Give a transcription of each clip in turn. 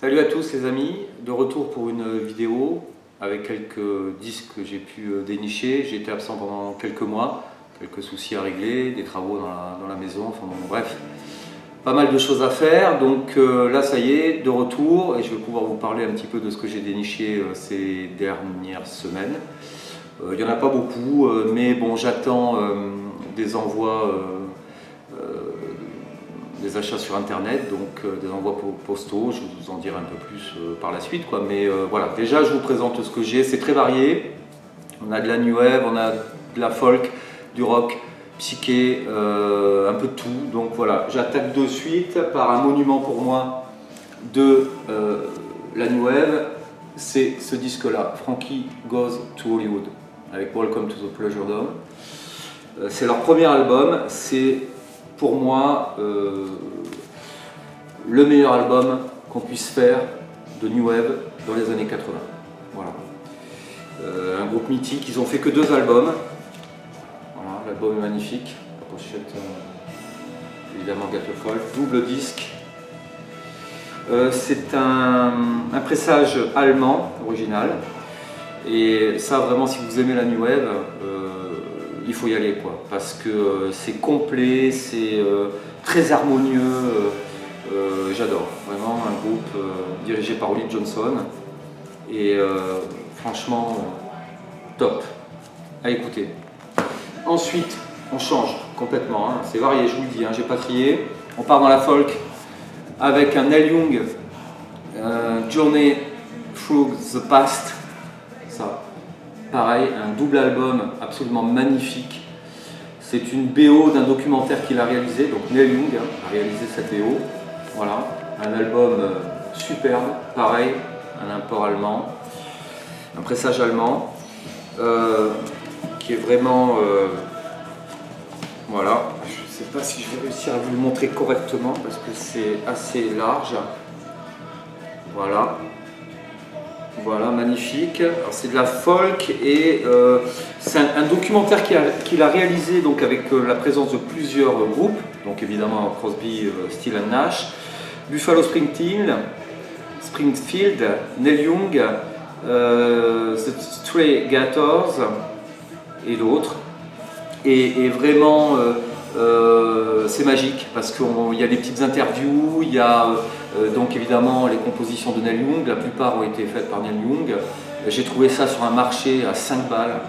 Salut à tous les amis, de retour pour une vidéo avec quelques disques que j'ai pu dénicher. J'ai été absent pendant quelques mois, quelques soucis à régler, des travaux dans la maison, enfin bon, bref, pas mal de choses à faire. Donc là ça y est, de retour et je vais pouvoir vous parler un petit peu de ce que j'ai déniché ces dernières semaines. Il n'y en a pas beaucoup, mais bon, j'attends des envois, des achats sur internet, donc des envois postaux. Je vous en dirai un peu plus par la suite, quoi. Mais voilà, déjà je vous présente ce que j'ai, c'est très varié. On a de la new wave, on a de la folk, du rock, psyché, un peu de tout. Donc voilà, j'attaque de suite par un monument pour moi de la new wave, c'est ce disque-là, Frankie Goes to Hollywood, avec Welcome to the Pleasure Dome. C'est leur premier album, c'est pour moi le meilleur album qu'on puisse faire de new wave dans les années 80. Voilà. Un groupe mythique, ils ont fait que 2 albums. Voilà, l'album est magnifique, la pochette évidemment Gattefold, double disque. C'est un pressage allemand original, et ça vraiment, si vous aimez la new wave, il faut y aller, quoi, parce que c'est complet, c'est très harmonieux. J'adore vraiment, un groupe dirigé par Ollie Johnson, et franchement top à écouter. Ensuite on change complètement, hein. C'est varié, je vous le dis, hein, j'ai pas trié. On part dans la folk avec un Neil Young, Journey Through the Past. Ça, pareil, un double album absolument magnifique. C'est une BO d'un documentaire qu'il a réalisé, donc Neil Young a réalisé cette BO. Voilà, un album superbe, pareil, un import allemand, un pressage allemand, qui est vraiment, voilà, je ne sais pas si je vais réussir à vous le montrer correctement parce que c'est assez large. Voilà. Voilà, magnifique. C'est de la folk, et c'est un documentaire qu'il a réalisé donc avec la présence de plusieurs groupes, donc évidemment Crosby, Stills & Nash, Buffalo Springfield, Neil Young, The Stray Gators et d'autres. Et vraiment, c'est magique parce qu'il y a des petites interviews, il y a donc évidemment les compositions de Neil Young, la plupart ont été faites par Neil Young. J'ai trouvé ça sur un marché à 5 balles.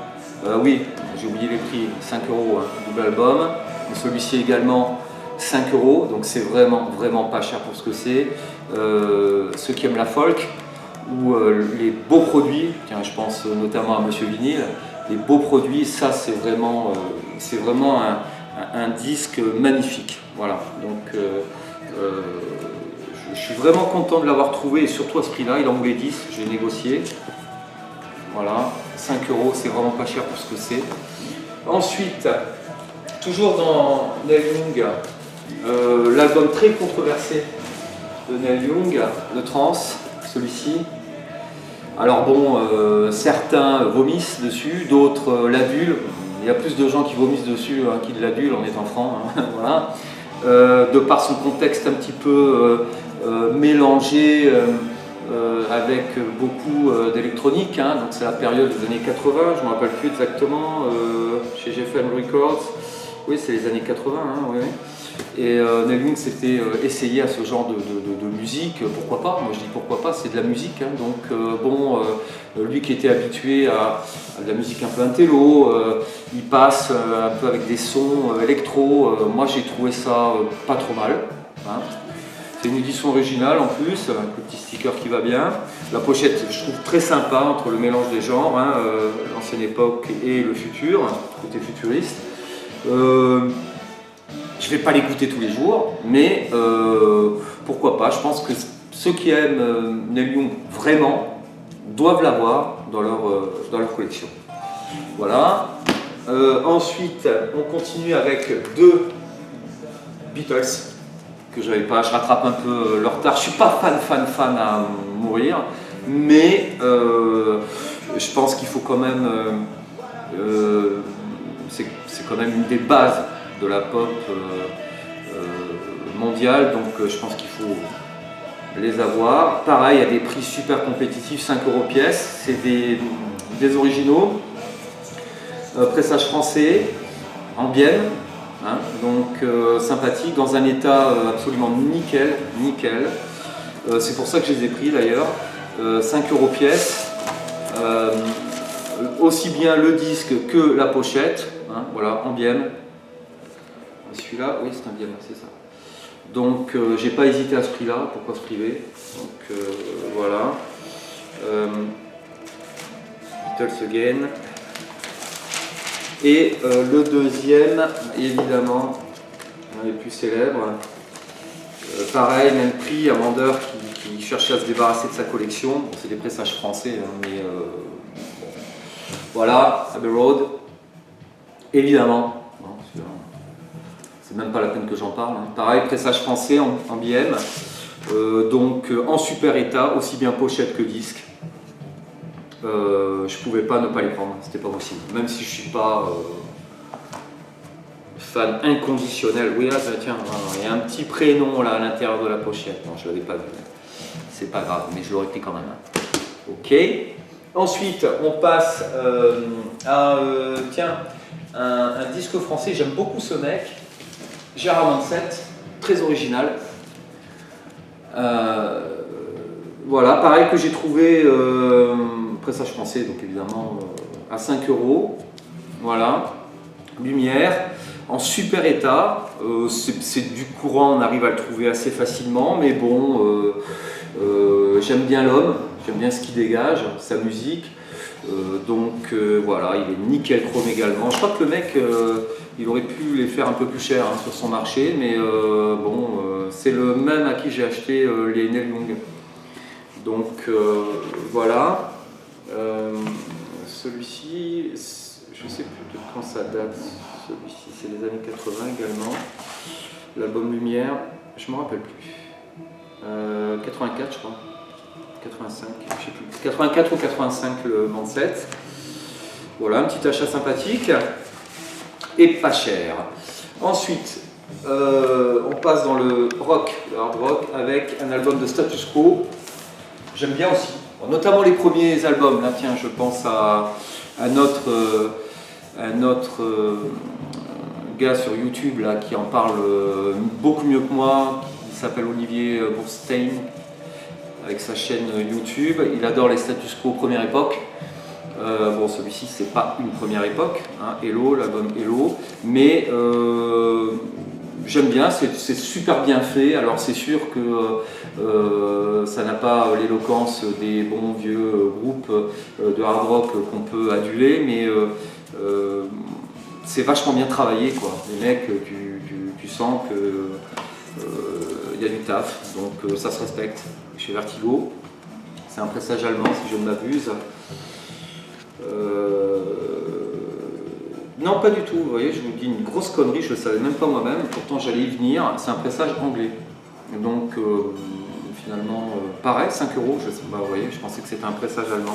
Oui, j'ai oublié les prix, 5 €, hein, double album. Celui-ci également 5 €, donc c'est vraiment pas cher pour ce que c'est. Ceux qui aiment la folk ou les beaux produits, tiens, je pense notamment à Monsieur Vinyle, les beaux produits, ça c'est vraiment un disque magnifique. Voilà, donc je suis vraiment content de l'avoir trouvé, et surtout à ce prix-là. Il en voulait 10, j'ai négocié. Voilà, 5 €, c'est vraiment pas cher pour ce que c'est. Ensuite, toujours dans Neil Young, l'album très controversé de Neil Young, le trance, celui-ci. Alors bon, certains vomissent dessus, d'autres l'adulent. Il y a plus de gens qui vomissent dessus qui de l'adulent en étant franc, hein. Voilà. De par son contexte un petit peu mélangé avec beaucoup d'électronique, hein. Donc c'est la période des années 80, je ne me rappelle plus exactement, chez GFM Records. Oui, c'est les années 80, hein, oui. Et Neil Young s'était essayé à ce genre de musique, pourquoi pas, moi je dis pourquoi pas, c'est de la musique, hein. Donc bon, lui qui était habitué à de la musique un peu intello, il passe un peu avec des sons électro. Moi j'ai trouvé ça pas trop mal, hein. C'est une édition originale en plus, avec le petit sticker qui va bien. La pochette, je trouve très sympa, entre le mélange des genres, hein, l'ancienne époque et le futur, côté futuriste. Je ne vais pas l'écouter tous les jours, mais pourquoi pas. Je pense que ceux qui aiment Neil Young vraiment doivent l'avoir dans leur collection. Voilà. Ensuite, on continue avec 2 Beatles que j'avais pas. Je rattrape un peu leur retard. Je suis pas fan à mourir, mais je pense qu'il faut quand même. C'est quand même une des bases de la pop mondiale, donc je pense qu'il faut les avoir. Pareil, à des prix super compétitifs, 5 € pièce. C'est des originaux. Pressage français, en bienne, hein, donc sympathique, dans un état absolument nickel, nickel. C'est pour ça que je les ai pris d'ailleurs. 5 € pièce. Aussi bien le disque que la pochette, hein, voilà, en bienne. Celui-là, oui, c'est un bienne, c'est ça. Donc, j'ai pas hésité à ce prix-là, pourquoi se priver. Donc, voilà. Beatles Again. Et le deuxième, évidemment, un des plus célèbres. Pareil, même prix, un vendeur qui cherchait à se débarrasser de sa collection. Bon, c'est des pressages français, hein, mais voilà, Abbey Road. Évidemment. C'est même pas la peine que j'en parle. Hein. Pareil, pressage français en BM, donc en super état, aussi bien pochette que disque. Je pouvais pas ne pas les prendre, c'était pas possible. Même si je suis pas fan inconditionnel. Oui, là, tiens, il y a un petit prénom là à l'intérieur de la pochette. Non, je l'avais pas vu. C'est pas grave, mais je l'aurais pris quand même. Ok. Ensuite, on passe à tiens, un disque français. J'aime beaucoup ce mec. Gérard Manset, très original. Voilà, pareil que j'ai trouvé pressage français, donc évidemment à 5 €. Voilà, lumière, en super état. C'est du courant, on arrive à le trouver assez facilement, mais bon, j'aime bien l'homme, j'aime bien ce qu'il dégage, sa musique. Donc voilà, il est nickel chrome également. Je crois que le mec, il aurait pu les faire un peu plus cher hein, sur son marché, mais bon, c'est le même à qui j'ai acheté les Neil Young. Donc voilà. Celui-ci, je ne sais plus de quand ça date. Celui-ci, c'est les années 80 également. L'album Lumière, je ne me rappelle plus. 84, je crois. 85, je sais plus. 84 ou 85 le Manset. Voilà, un petit achat sympathique et pas cher. Ensuite, on passe dans le rock, le hard rock, avec un album de Status Quo. J'aime bien aussi, notamment les premiers albums. Là, tiens, je pense à notre gars sur YouTube là, qui en parle beaucoup mieux que moi, qui s'appelle Olivier Bourstein, avec sa chaîne YouTube. Il adore les Status Quo première époque. Bon, celui-ci, c'est pas une première époque, hein, Hello, l'album Hello, mais j'aime bien, c'est super bien fait. Alors, c'est sûr que ça n'a pas l'éloquence des bons vieux groupes de hard rock qu'on peut aduler, mais c'est vachement bien travaillé, quoi. Les mecs, tu sens que y a du taf, donc ça se respecte. Chez Vertigo, c'est un pressage allemand si je ne m'abuse. Non, pas du tout, vous voyez, je vous dis une grosse connerie, je ne le savais même pas moi-même, pourtant j'allais y venir, c'est un pressage anglais. Donc finalement, pareil, 5 €, je sais pas, vous voyez, je pensais que c'était un pressage allemand.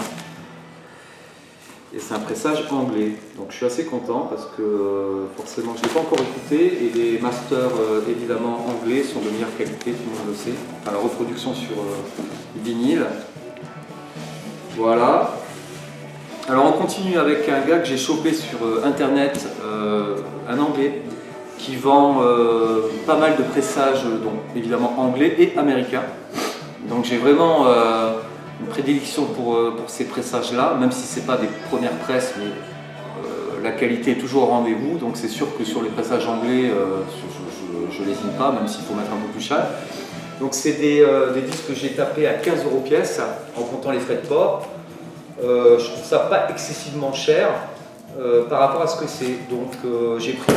Et c'est un pressage anglais, donc je suis assez content parce que forcément je ne l'ai pas encore écouté et les masters évidemment anglais sont de meilleure qualité, tout le monde le sait. Enfin, la reproduction sur vinyle. Voilà. Alors on continue avec un gars que j'ai chopé sur internet, un anglais, qui vend pas mal de pressages, donc évidemment anglais et américains. Donc j'ai vraiment une prédilection pour ces pressages-là, même si ce n'est pas des premières presses, mais la qualité est toujours au rendez-vous. Donc c'est sûr que sur les pressages anglais, je n'hésite pas, même s'il faut mettre un peu plus cher. Donc c'est des disques que j'ai tapés à 15 € pièce, en comptant les frais de port. Je trouve ça pas excessivement cher par rapport à ce que c'est. Donc j'ai pris.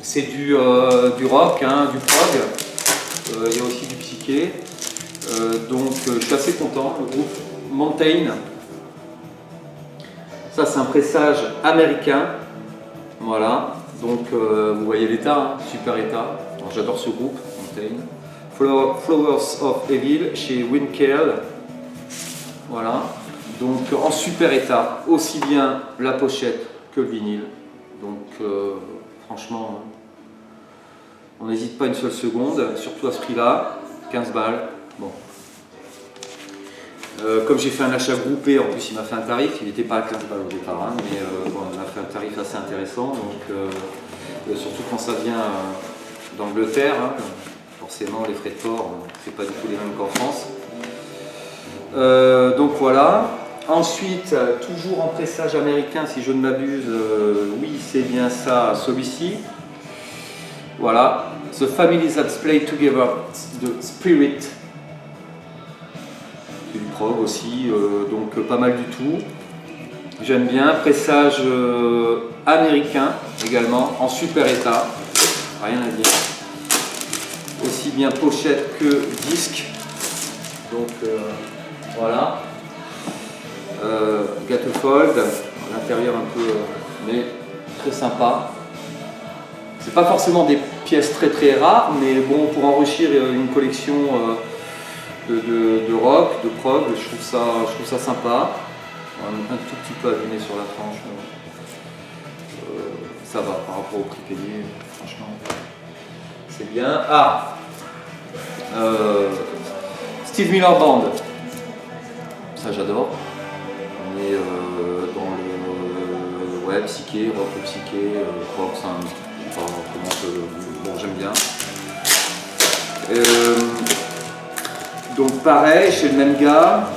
C'est du rock, hein, du prog. Il y a aussi du psyché. Donc je suis assez content. Le groupe Mountain. Ça c'est un pressage américain. Voilà. Donc vous voyez l'état, hein, super état. J'adore ce groupe, Mountain. Flowers of Evil chez Winkel. Voilà. Donc en super état, aussi bien la pochette que le vinyle. Donc franchement, on n'hésite pas une seule seconde, surtout à ce prix-là, 15 balles. Bon, Comme j'ai fait un achat groupé, en plus il m'a fait un tarif, il n'était pas à 15 balles au départ, hein, mais bon, il m'a fait un tarif assez intéressant, donc surtout quand ça vient d'Angleterre, hein, forcément les frais de port, c'est pas du tout les mêmes qu'en France. Donc voilà. Ensuite, toujours en pressage américain, si je ne m'abuse, oui c'est bien ça, celui-ci. Voilà, The Families That Play Together, The Spirit. C'est du prog aussi, donc pas mal du tout. J'aime bien, pressage américain également, en super état, rien à dire. Aussi bien pochette que disque. Donc voilà. Gatefold, l'intérieur un peu, mais très sympa. C'est pas forcément des pièces très très rares, mais bon, pour enrichir une collection de rock, de prog, je trouve ça sympa. Un tout petit peu abîmé sur la tranche. Ça va par rapport au prix payé, franchement. C'est bien. Ah, Steve Miller Band. Ça j'adore. On est dans le psyché, rock psyché, rock, bon, j'aime bien. Donc pareil, chez le même gars.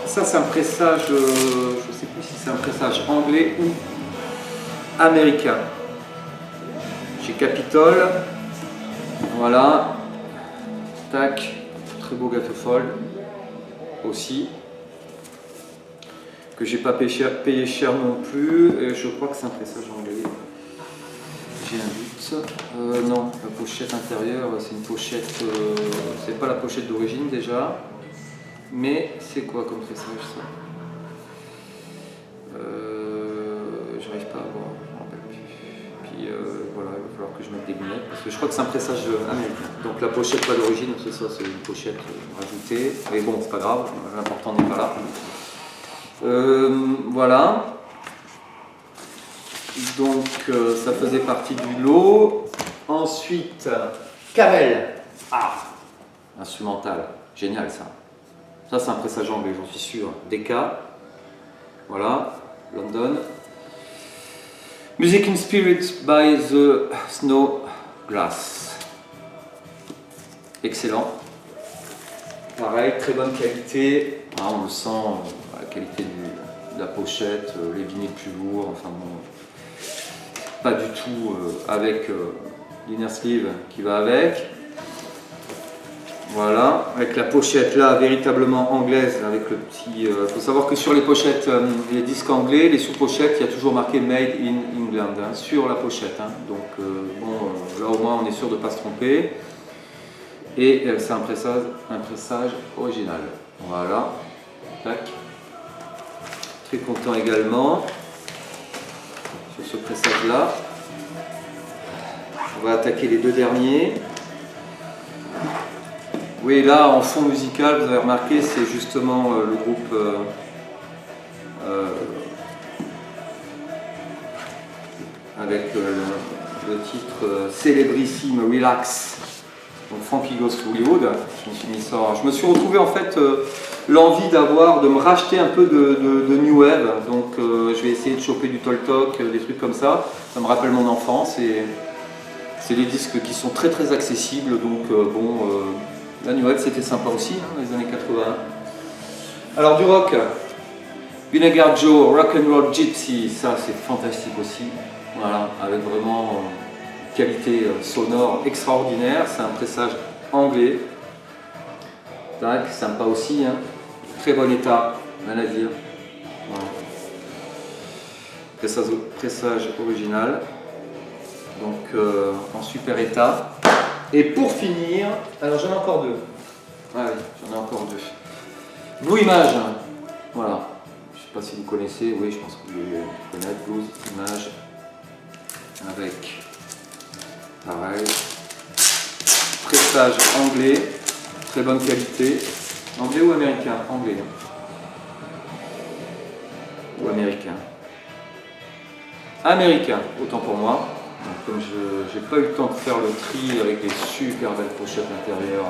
Ça c'est un pressage, je ne sais plus si c'est un pressage anglais ou américain. Chez Capitol. Voilà. Tac. Très beau Gatefold aussi. Que j'ai pas payé cher non plus, et je crois que c'est un pressage anglais. J'ai un doute. Non, la pochette intérieure, c'est une pochette. C'est pas la pochette d'origine déjà, mais c'est quoi comme pressage ça? J'arrive pas à voir, je me rappelle plus. Puis voilà, il va falloir que je mette des lunettes parce que je crois que c'est un pressage américain. Donc la pochette pas d'origine, c'est ça, c'est une pochette rajoutée. Mais bon, c'est pas grave, l'important n'est pas là. Voilà, donc ça faisait partie du lot. Ensuite, Camel, instrumental, génial ça. Ça c'est un pressage anglais, j'en suis sûr. DK, voilà, London. Music in Spirit by the Snowgrass. Excellent. Pareil, très bonne qualité. On le sent. La qualité de la pochette, les vinyles plus lourds, enfin bon, pas du tout avec l'inner sleeve qui va avec. Voilà, avec la pochette là véritablement anglaise, avec le petit. Il faut savoir que sur les pochettes, les disques anglais, les sous-pochettes, il y a toujours marqué Made in England hein, sur la pochette. Hein. Donc bon, là au moins on est sûr de ne pas se tromper. Et c'est un pressage original. Voilà, tac. Très content également sur ce pressage là. On va attaquer les deux derniers. Oui, là en fond musical, vous avez remarqué, c'est justement le groupe avec le titre Célébrissime Relax. Donc Frankie Goes to Hollywood. Je me suis mis ça. Je me suis retrouvé en fait l'envie de me racheter un peu de New Wave, donc je vais essayer de choper du Toltok, des trucs comme ça. Ça me rappelle mon enfance et c'est des disques qui sont très très accessibles, donc bon, la New Wave c'était sympa aussi hein, dans les années 80. Alors du rock, Vinegar Joe, Rock'n'Roll Gypsy, ça c'est fantastique aussi, voilà, avec vraiment une qualité sonore extraordinaire, c'est un pressage anglais, tac, sympa aussi, hein. Très bon état, rien à dire. Voilà. Pressage original, donc en super état. Et pour finir, alors j'en ai encore deux. Ah oui, j'en ai encore deux. Blue Image, voilà. Je ne sais pas si vous connaissez, oui, je pense que vous devez connaître Blue Image avec pareil. Pressage anglais, très bonne qualité. Anglais ou américain? Anglais. Ou américain? Américain, autant pour moi. Donc, comme je n'ai pas eu le temps de faire le tri avec les super belles pochettes intérieures,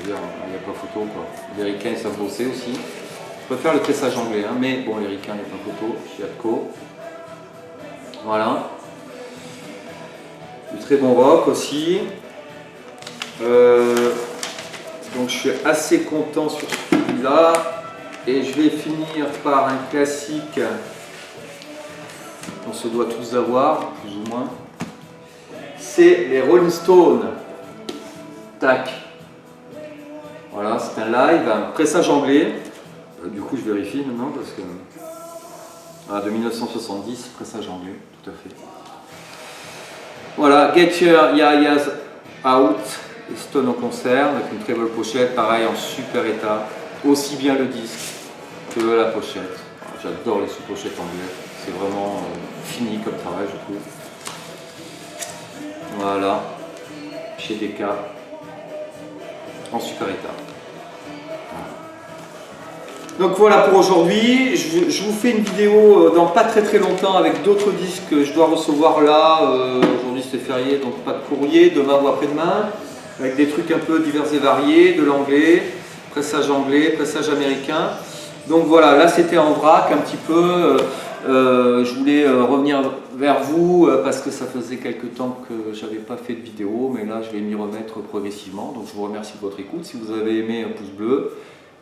il n'y a pas photo quoi. Les américains ils savent bosser aussi. préfère le tressage anglais, hein, mais bon, les ricains, il n'y a pas photo, chez Atco. Voilà. Du très bon rock aussi. Donc je suis assez content sur celui-là. Et je vais finir par un classique qu'on se doit tous avoir, plus ou moins. C'est les Rolling Stones. Tac. Voilà, c'est un live, un pressage anglais. Du coup, je vérifie maintenant parce que. Ah, de 1970, pressage anglais, tout à fait. Voilà, Get Your Ya-Ya's Out, les Stones en concert, avec une très belle pochette, pareil en super état. Aussi bien le disque que la pochette. J'adore les sous-pochettes anglaises, c'est vraiment fini comme travail, je trouve. Voilà, chez Decca, en super état. Donc voilà pour aujourd'hui, je vous fais une vidéo dans pas très longtemps avec d'autres disques que je dois recevoir là. Aujourd'hui c'est férié donc pas de courrier, demain ou après-demain, avec des trucs un peu divers et variés, de l'anglais, pressage américain. Donc voilà, là c'était en vrac un petit peu, je voulais revenir vers vous parce que ça faisait quelques temps que j'avais pas fait de vidéo, mais là je vais m'y remettre progressivement. Donc je vous remercie de votre écoute, si vous avez aimé un pouce bleu.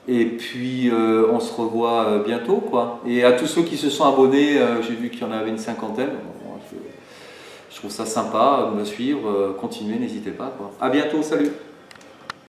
Et puis on se revoit bientôt quoi. Et à tous ceux qui se sont abonnés, j'ai vu qu'il y en avait une cinquantaine. Je trouve ça sympa de me suivre. Continuez, n'hésitez pas quoi. À bientôt, salut.